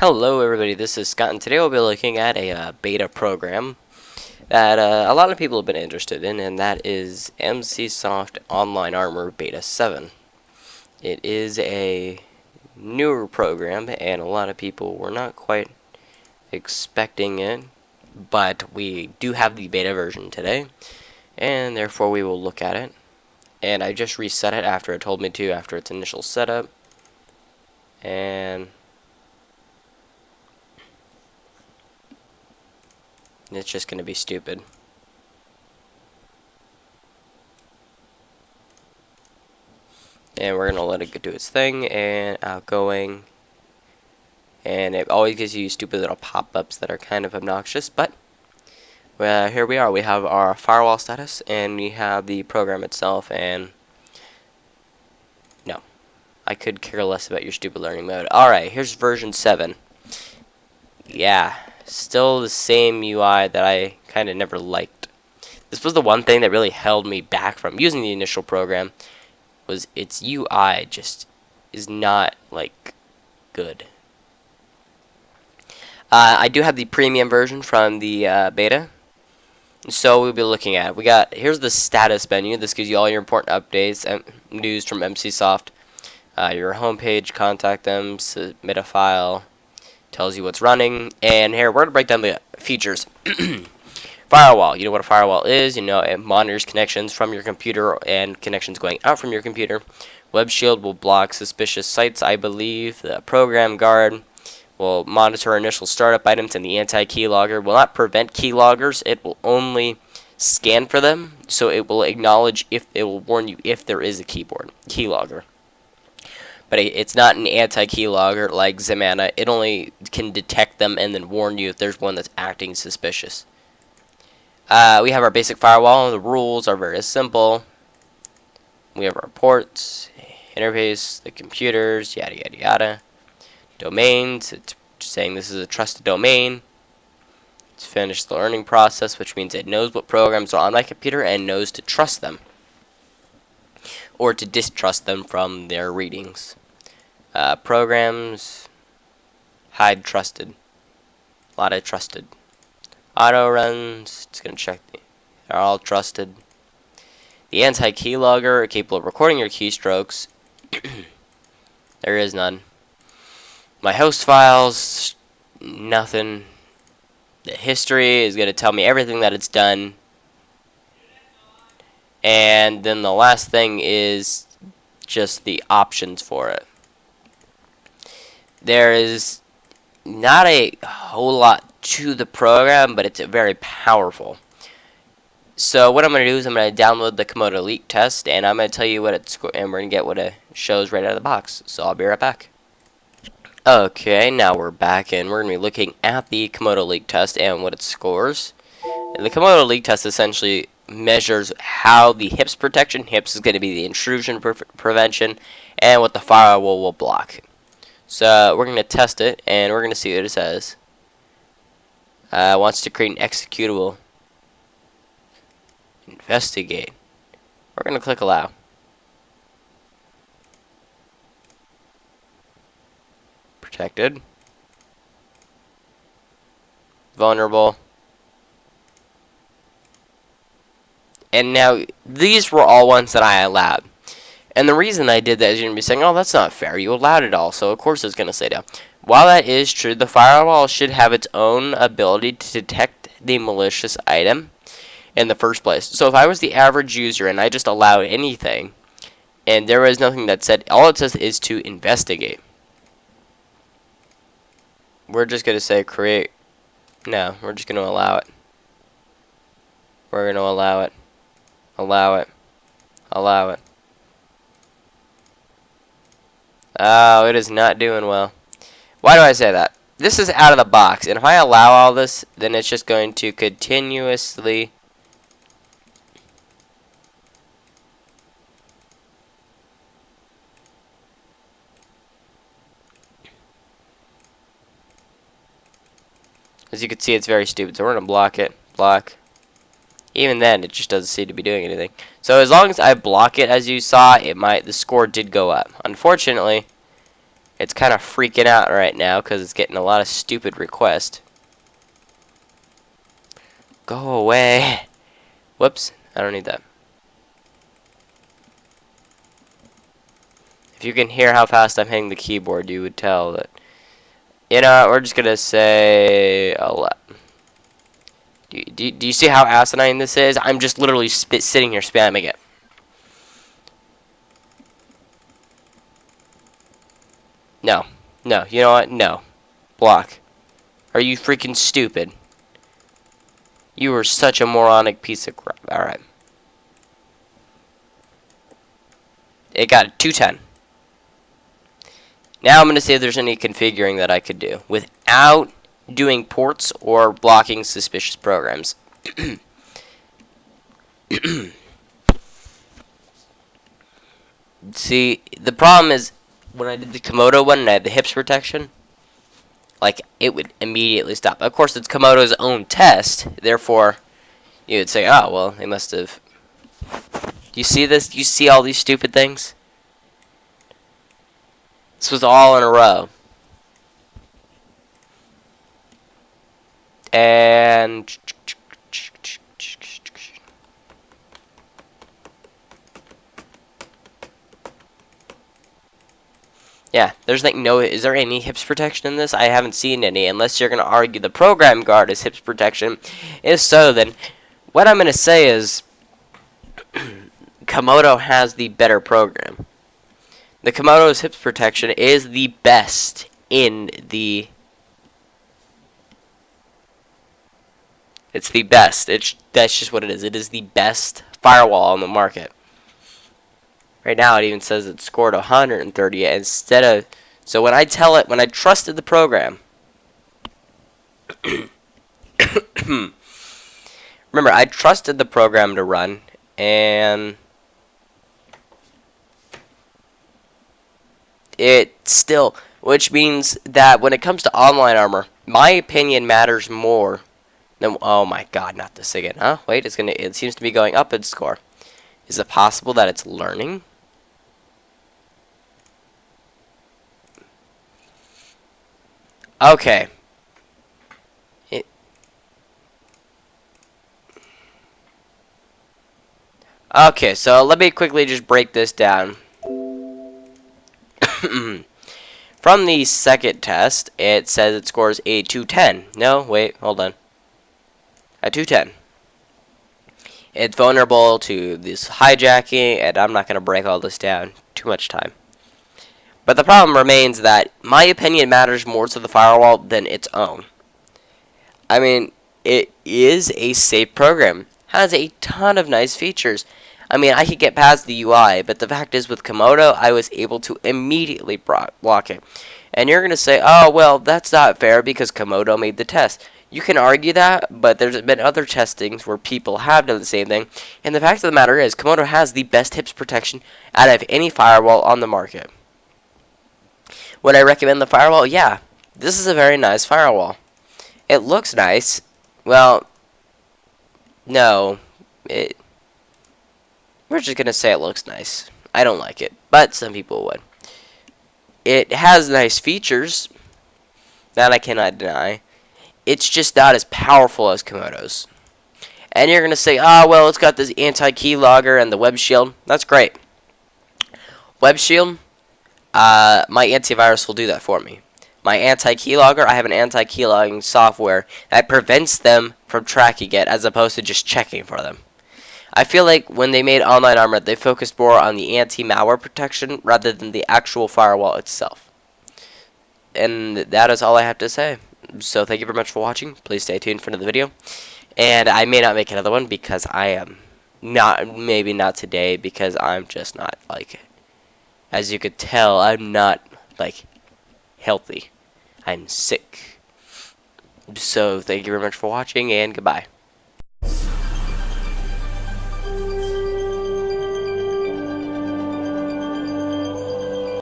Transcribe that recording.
Hello everybody, this is Scott, and today we'll be looking at a beta program that a lot of people have been interested in, and that is MCSoft Online Armor Beta 7. It is a newer program, and a lot of people were not quite expecting it, but we do have the beta version today, and therefore we will look at it. And I just reset it after it told me to, after its initial setup, and it's just going to be stupid. And we're going to let it do its thing, and outgoing. And it always gives you stupid little pop-ups that are kind of obnoxious, but here we are. We have our firewall status, and we have the program itself, and no. I could care less about your stupid learning mode. Alright, here's version 7. Yeah. Still the same UI that I kind of never liked. This was the one thing that really held me back from using the initial program, was its UI just is not, like, good. I do have the premium version from the beta, so we'll be looking at it. Here's the status menu. This gives you all your important updates and news from MCSoft. Your homepage, contact them, submit a file, tells you what's running, and here we're going to break down the features. Firewall, you know what a firewall is, you know it monitors connections from your computer and connections going out from your computer. Web Shield will block suspicious sites, I believe. The Program Guard will monitor initial startup items, and the anti-keylogger will not prevent keyloggers, it will only scan for them, so it will acknowledge if it will warn you if there is a keylogger. But it's not an anti-keylogger like Zamana. It only can detect them and then warn you if there's one that's acting suspicious. We have our basic firewall. The rules are very simple. We have our ports, interface, the computers, yada yada yada. Domains, it's saying this is a trusted domain. It's finished the learning process, which means it knows what programs are on my computer and knows to trust them, or to distrust them from their readings. Programs, hide trusted, a lot of trusted. Auto runs, it's going to check they're all trusted. The anti-keylogger, capable of recording your keystrokes. There is none. My host files, nothing. The history is going to tell me everything that it's done. And then the last thing is just the options for it. There is not a whole lot to the program, but it's very powerful. So what I'm going to do is I'm going to download the Komodo leak test, and I'm going to tell you what it's, and we're going to get what it shows right out of the box. So I'll be right back. Okay, now we're back, and we're going to be looking at the Komodo leak test and what it scores. And the Komodo leak test essentially measures how the HIPS protection, HIPS is going to be the intrusion prevention, and what the firewall will block. So we're going to test it, and we're going to see what it says. Wants to create an executable. Investigate. We're going to click allow. Protected. Vulnerable. And now, these were all ones that I allowed. And the reason I did that is you're going to be saying, oh, that's not fair. You allowed it all, so of course it's going to say down. While that is true, the firewall should have its own ability to detect the malicious item in the first place. So if I was the average user and I just allowed anything, and there was nothing that said, all it says is to investigate. We're just going to say create. No, we're just going to allow it. We're going to allow it. Allow it. Allow it. Oh, it is not doing well. Why do I say that? This is out of the box, and if I allow all this, then it's just going to continuously as you can see, it's very stupid, so we're going to block it. Block. Even then, it just doesn't seem to be doing anything. So as long as I block it, as you saw, the score did go up. Unfortunately, It's kind of freaking out right now because it's getting a lot of stupid requests. Go away. Whoops, I don't need that. If you can hear how fast I'm hitting the keyboard, you would tell that. You know what, we're just going to say... Do you see how asinine this is? I'm just literally sitting here spamming it. No. No. You know what? No. Block. Are you freaking stupid? You are such a moronic piece of crap. Alright. It got 210. Now I'm going to see if there's any configuring that I could do without doing ports or blocking suspicious programs. See, the problem is when I did the Komodo one and I had the hips protection, like, it would immediately stop. Of course, it's Komodo's own test, therefore, you would say, oh, well, they must have... Do you see this? Do you see all these stupid things? This was all in a row. And... yeah, there's like no... Is there any hips protection in this? I haven't seen any, unless you're going to argue the program guard is hips protection. If so, then what I'm going to say is Komodo has the better program. The Komodo's hips protection is the best in the... It's the best. That's just what it is. It is the best firewall on the market. Right now, it even says it scored 130 instead of... So when I tell it, when I trusted the program... Remember, I trusted the program to run, and... it still... Which means that when it comes to online armor, my opinion matters more than... Oh my god, not this again. Huh? Wait, it seems to be going up in score. Is it possible that it's learning? Okay. Okay, so let me quickly just break this down. From the second test, it says it scores a 210. No, wait, hold on. A 210. It's vulnerable to this hijacking, and I'm not going to break all this down. Too much time. But the problem remains that my opinion matters more to the firewall than its own. I mean, it is a safe program. Has a ton of nice features. I mean, I could get past the UI, but the fact is with Komodo, I was able to immediately block it. And you're going to say, oh, well, that's not fair because Komodo made the test. You can argue that, but there's been other testings where people have done the same thing. And the fact of the matter is, Komodo has the best hips protection out of any firewall on the market. Would I recommend the firewall? Yeah. This is a very nice firewall. It looks nice. Well, no. We're just going to say it looks nice. I don't like it, but some people would. It has nice features. That I cannot deny. It's just not as powerful as Komodo's. And you're going to say, oh, well, it's got this anti-keylogger and the web shield. That's great. Web shield, my antivirus will do that for me. My anti-keylogger, I have an anti-keylogging software that prevents them from tracking it as opposed to just checking for them. I feel like when they made Online Armor, they focused more on the anti-malware protection rather than the actual firewall itself. And that is all I have to say. So thank you very much for watching. Please stay tuned for another video. And I may not make another one because I am not, maybe not today, because I'm just not, like, as you could tell, I'm not, like, healthy. I'm sick. So thank you very much for watching, and goodbye.